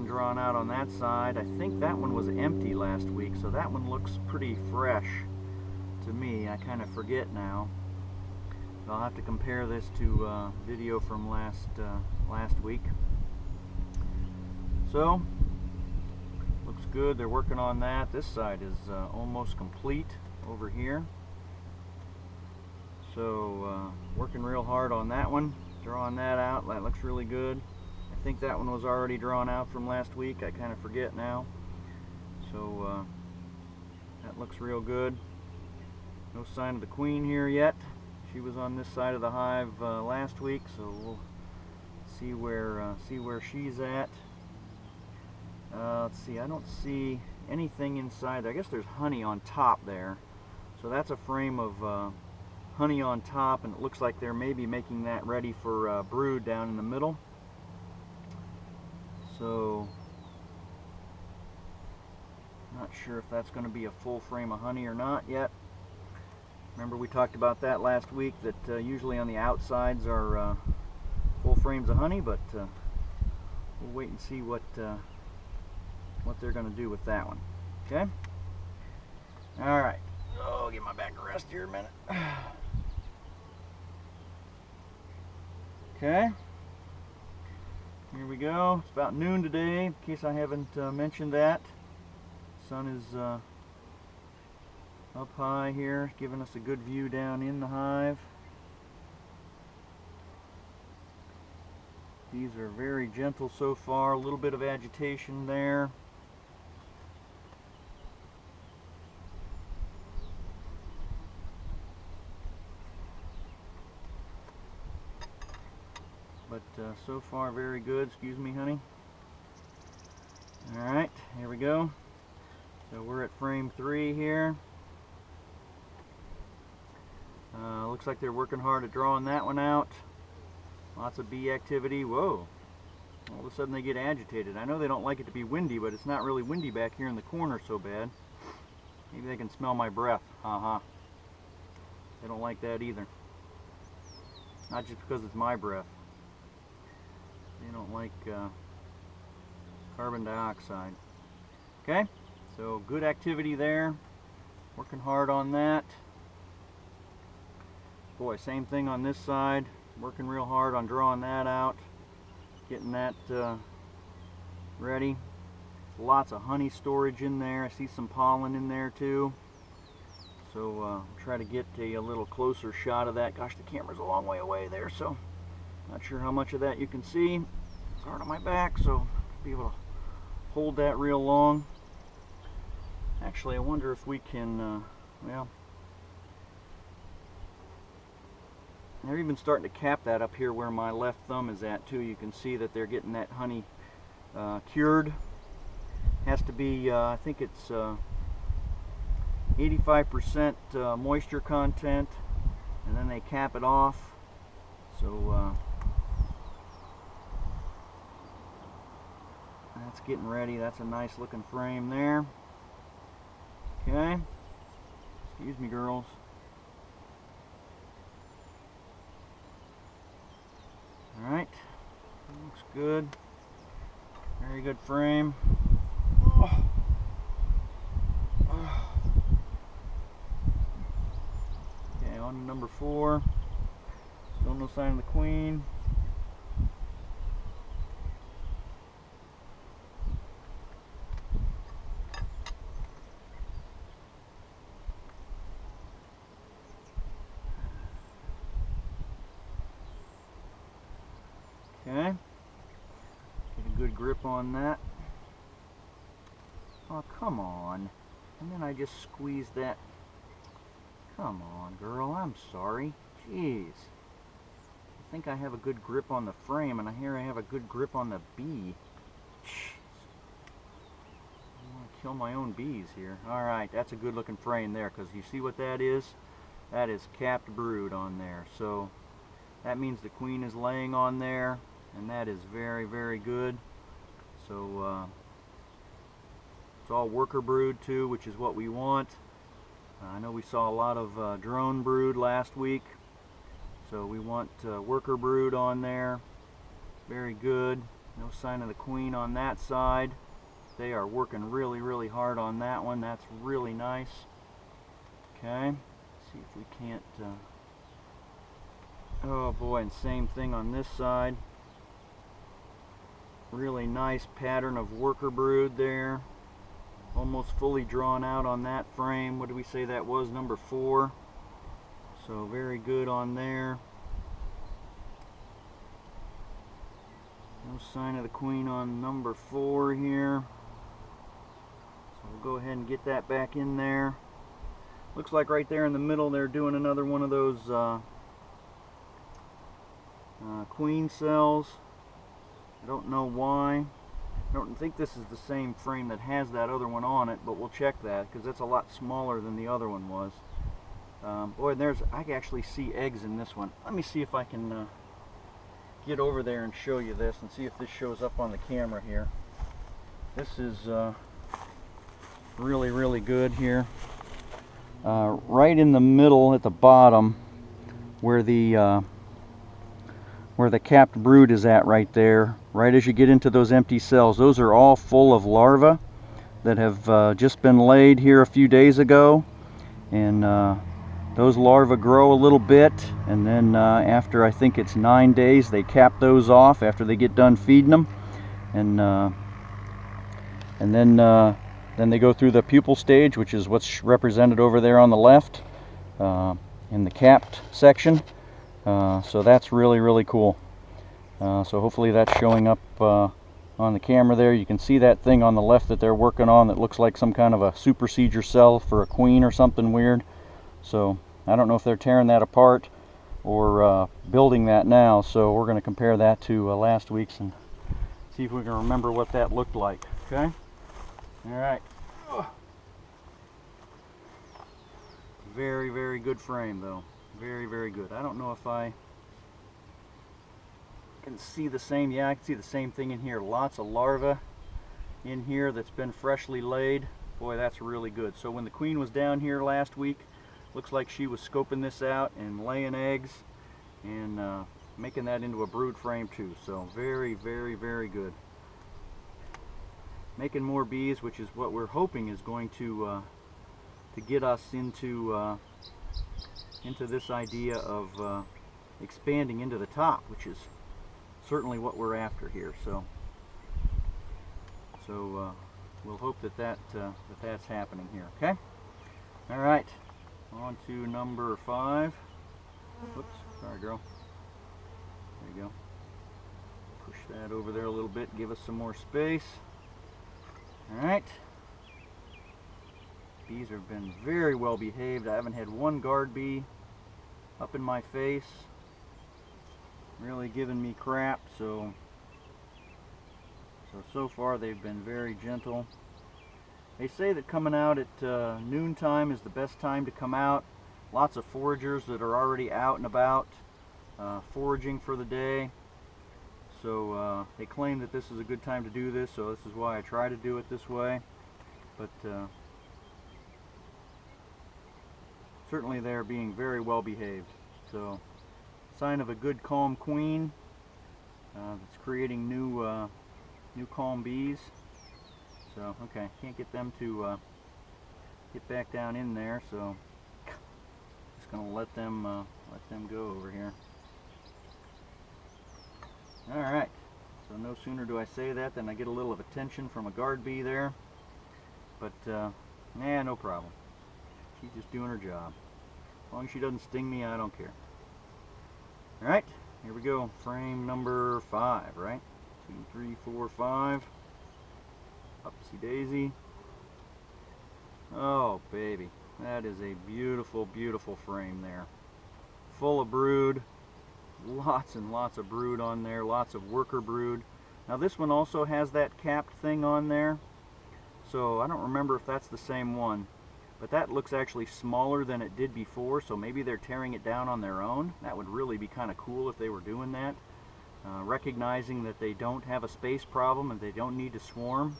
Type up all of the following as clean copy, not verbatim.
drawn out on that side. I think that one was empty last week, so that one looks pretty fresh to me. I kind of forget now. So I'll have to compare this to video from last week. So looks good. They're working on that. This side is almost complete over here. So working real hard on that one, drawing that out. That looks really good. I think that one was already drawn out from last week. I kind of forget now. So that looks real good. No sign of the queen here yet. She was on this side of the hive last week, so we'll see where she's at. Let's see. I don't see anything inside there. I guess there's honey on top there. So that's a frame of honey on top, and it looks like they're maybe making that ready for brood down in the middle. So not sure if that's going to be a full frame of honey or not yet. Remember we talked about that last week, that usually on the outsides are full frames of honey, but we'll wait and see what they're going to do with that one. Okay? All right. Oh, give my back a rest here a minute. Okay. Here we go. It's about noon today, in case I haven't mentioned that. Sun is up high here, giving us a good view down in the hive. These are very gentle so far, a little bit of agitation there. But so far very good. Excuse me, honey. Alright, here we go. So we're at frame 3 here. Looks like they're working hard at drawing that one out. Lots of bee activity. Whoa. All of a sudden they get agitated. I know they don't like it to be windy, but it's not really windy back here in the corner so bad. Maybe they can smell my breath. Haha. They don't like that either. Not just because it's my breath. They don't like carbon dioxide. Okay, so good activity there. Working hard on that. Boy, same thing on this side. Working real hard on drawing that out. Getting that ready. Lots of honey storage in there. I see some pollen in there too. So I'll try to get a little closer shot of that. Gosh, the camera's a long way away there, so not sure how much of that you can see. It's hard on my back, so I'll be able to hold that real long. Actually, I wonder if we can, well, they're even starting to cap that up here where my left thumb is at too. You can see that they're getting that honey cured. Has to be, I think it's 85% moisture content, and then they cap it off. So that's getting ready. That's a nice looking frame there. Okay. Excuse me, girls. Alright. Looks good. Very good frame. Oh. Oh. Okay, on to number 4. Still no sign of the queen. Okay, get a good grip on that. Oh, come on. And then I just squeezed that. Come on, girl, I'm sorry. Jeez. I think I have a good grip on the frame, and I hear I have a good grip on the bee. Jeez. I want to kill my own bees here. Alright, that's a good looking frame there, because you see what that is? That is capped brood on there. So that means the queen is laying on there, and that is very, very good. So it's all worker brood too, which is what we want. I know we saw a lot of drone brood last week, so we want worker brood on there. Very good. No sign of the queen on that side. They are working really, really hard on that one. That's really nice. Okay, see if we can't, oh boy, and same thing on this side. Really nice pattern of worker brood there. Almost fully drawn out on that frame. What did we say that was? Number 4. So very good on there. No sign of the queen on number 4 here. So we'll go ahead and get that back in there. Looks like right there in the middle they're doing another one of those queen cells. I don't know why. I don't think this is the same frame that has that other one on it, but we'll check that because that's a lot smaller than the other one was. Boy, I can actually see eggs in this one. Let me see if I can get over there and show you this and see if this shows up on the camera here. This is really, really good here. Right in the middle at the bottom where the capped brood is at right there, right as you get into those empty cells, those are all full of larvae that have just been laid here a few days ago, and those larvae grow a little bit, and then after I think it's 9 days they cap those off after they get done feeding them, and then they go through the pupal stage, which is what's represented over there on the left in the capped section. So that's really, really cool. So hopefully that's showing up on the camera there. You can see that thing on the left that they're working on that looks like some kind of a supersedure cell for a queen or something weird. So I don't know if they're tearing that apart or building that now. So we're going to compare that to last week's and see if we can remember what that looked like. Okay? All right. Very, very good frame though. Very, very good. I don't know if I can see the same. Yeah, I can see the same thing in here. Lots of larvae in here that's been freshly laid. Boy, that's really good. So when the queen was down here last week, looks like she was scoping this out and laying eggs and making that into a brood frame too. So very, very, very good. Making more bees, which is what we're hoping is going to get us into this idea of expanding into the top, which is certainly what we're after here. So we'll hope that's happening here. Okay. All right. On to number 5. Whoops. Sorry, girl. There you go. Push that over there a little bit. Give us some more space. All right. Bees have been very well behaved. I haven't had one guard bee up in my face really giving me crap, so far they've been very gentle. They say that coming out at noontime is the best time to come out. Lots of foragers that are already out and about foraging for the day, so they claim that this is a good time to do this, so this is why I try to do it this way. But certainly they're being very well behaved. So sign of a good calm queen that's creating new calm bees. So okay, can't get them to get back down in there, so just gonna let them go over here. All right, so no sooner do I say that than I get a little of attention from a guard bee there, but nah, no problem. She's just doing her job. As long as she doesn't sting me, I don't care. All right, here we go. Frame number 5, right? 2, 3, 4, 5. Upsy daisy. Oh, baby. That is a beautiful, beautiful frame there. Full of brood. Lots and lots of brood on there. Lots of worker brood. Now this one also has that capped thing on there. So I don't remember if that's the same one. But that looks actually smaller than it did before, so maybe they're tearing it down on their own. That would really be kind of cool if they were doing that. Recognizing that they don't have a space problem and they don't need to swarm.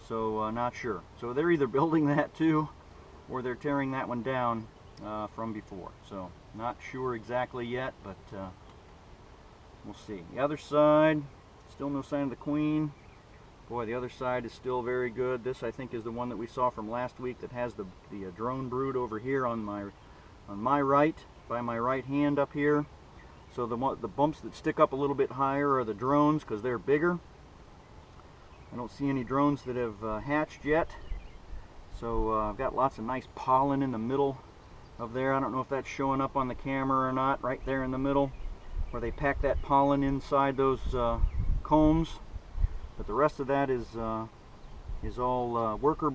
So not sure. So they're either building that too, or they're tearing that one down from before. So not sure exactly yet, but we'll see. The other side, Still no sign of the queen. Boy, the other side is still very good. This, I think, is the one that we saw from last week that has the drone brood over here on my right, by my right hand up here. So the bumps that stick up a little bit higher are the drones because they're bigger. I don't see any drones that have hatched yet. So I've got lots of nice pollen in the middle of there. I don't know if that's showing up on the camera or not, right there in the middle, where they pack that pollen inside those combs. But the rest of that is all worker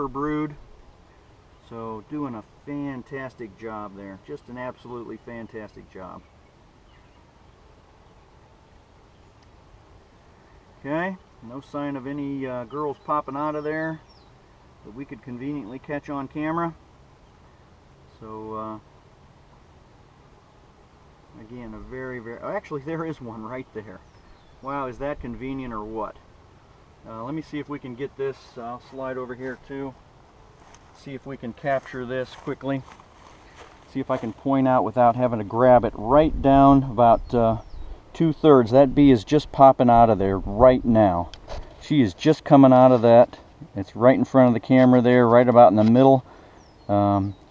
brood. So doing a fantastic job there. Just an absolutely fantastic job. Okay, no sign of any girls popping out of there that we could conveniently catch on camera. So again, a very, actually there is one right there. Wow, is that convenient or what? Let me see if we can get this. I'll slide over here too. See if we can capture this quickly. See if I can point out without having to grab it. Right down about 2/3. That bee is just popping out of there right now. She is just coming out of that. It's right in front of the camera there, right about in the middle.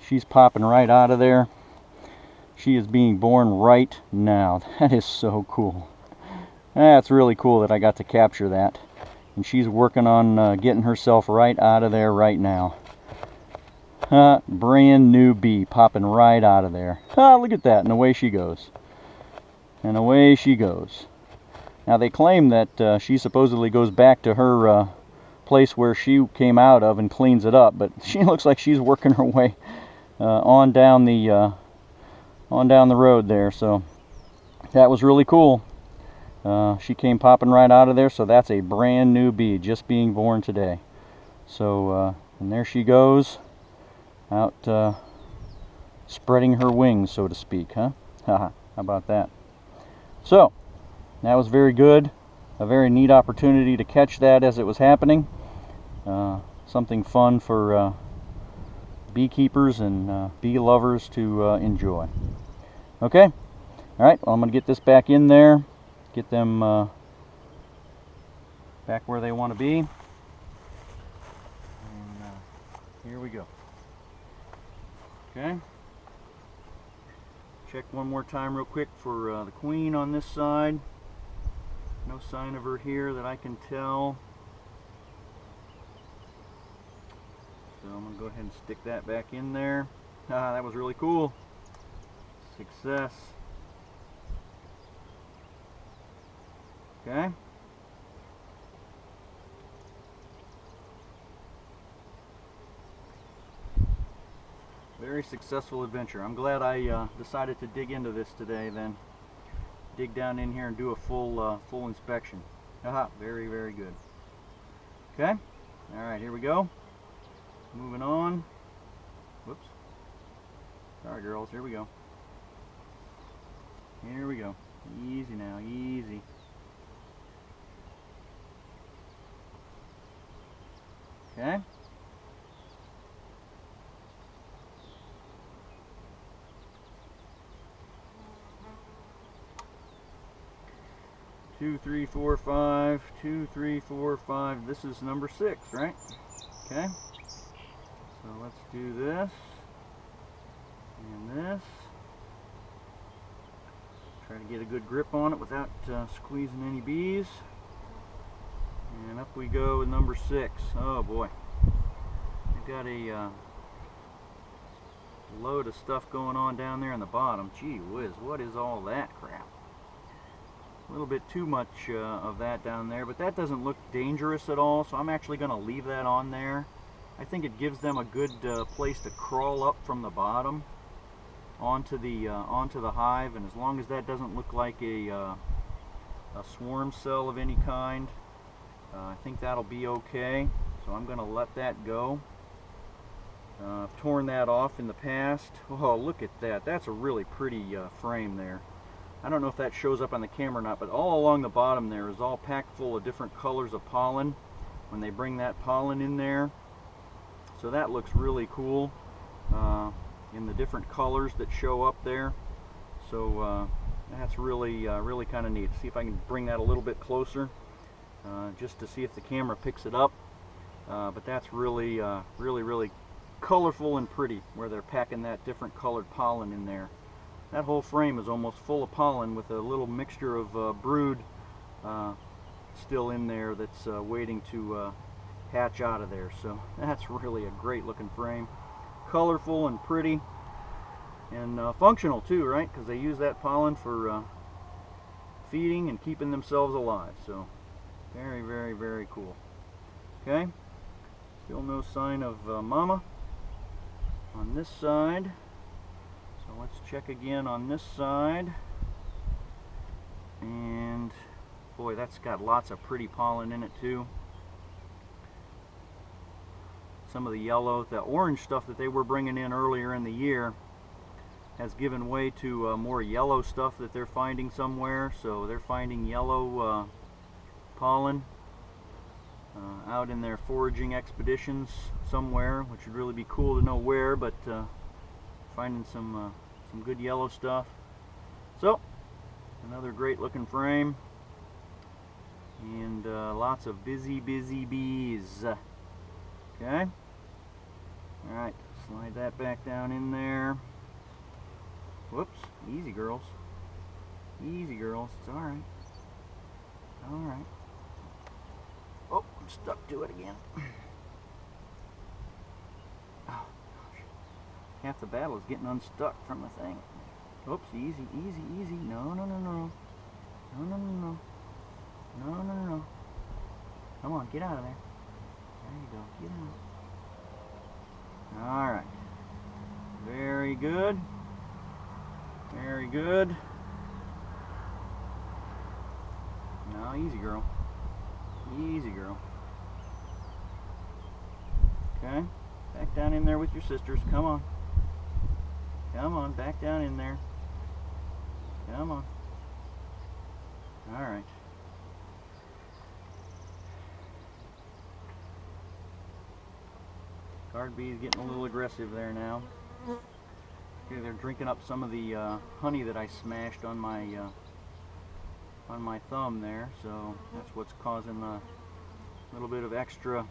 She's popping right out of there. She is being born right now. That is so cool. That's really cool that I got to capture that. And she's working on getting herself right out of there right now. Brand new bee popping right out of there. Look at that, and away she goes. And away she goes. Now they claim that she supposedly goes back to her place where she came out of and cleans it up, but she looks like she's working her way on down the road there. So that was really cool. She came popping right out of there, so that's a brand new bee just being born today. So and there she goes out spreading her wings, so to speak, huh? How about that? So that was very good. A very neat opportunity to catch that as it was happening. Something fun for beekeepers and bee lovers to enjoy. Okay, all right, well, I'm going to get this back in there, get them back where they want to be. And here we go. Okay, check one more time real quick for the queen on this side. No sign of her here that I can tell. So I'm going to go ahead and stick that back in there. That was really cool. Success. Okay. Very successful adventure. I'm glad I decided to dig into this today then. Dig down in here and do a full inspection. Very, very good. Okay. All right, here we go. Moving on. Whoops. Sorry, girls. Here we go. Here we go. Easy now. Easy. Okay. Two, three, four, five. 2, 3, 4, 5. This is number 6, right? Okay. So let's do this and this. Try to get a good grip on it without squeezing any bees. And up we go with number 6. Oh boy. We've got a load of stuff going on down there in the bottom. Gee whiz, what is all that crap? A little bit too much of that down there, but that doesn't look dangerous at all, so I'm actually going to leave that on there. I think it gives them a good place to crawl up from the bottom onto the hive, and as long as that doesn't look like a swarm cell of any kind, I think that'll be okay. So I'm going to let that go. I've torn that off in the past. Oh, look at that. That's a really pretty frame there. I don't know if that shows up on the camera or not, but all along the bottom there is all packed full of different colors of pollen when they bring that pollen in there. So that looks really cool in the different colors that show up there. So That's really, really kind of neat. See if I can bring that a little bit closer, just to see if the camera picks it up. But that's really, really colorful and pretty, where they're packing that different colored pollen in there. That whole frame is almost full of pollen with a little mixture of brood still in there that's waiting to hatch out of there. So that's really a great looking frame. Colorful and pretty, and functional too, right? Because they use that pollen for feeding and keeping themselves alive. So very, very cool. Okay, still no sign of mama on this side. So let's check again on this side. And boy, that's got lots of pretty pollen in it too. Some of the yellow, the orange stuff that they were bringing in earlier in the year has given way to more yellow stuff that they're finding somewhere. So they're finding yellow pollen out in their foraging expeditions somewhere, which would really be cool to know where, but finding some good yellow stuff. So another great looking frame, and lots of busy bees. Okay. Alright, slide that back down in there. Whoops, easy girls. Easy girls, it's alright. Alright. Oh, I'm stuck to it again. Oh, gosh. Half the battle is getting unstuck from the thing. Oops, easy. No. No. Come on, get out of there. There you go, get out. Alright. Very good. Very good. Now, easy girl. Easy girl. Okay. Back down in there with your sisters. Come on. Come on, back down in there. Come on. Alright. Guard bee's getting a little aggressive there now. Okay, they're drinking up some of the honey that I smashed on my thumb there, so that's what's causing a little bit of extra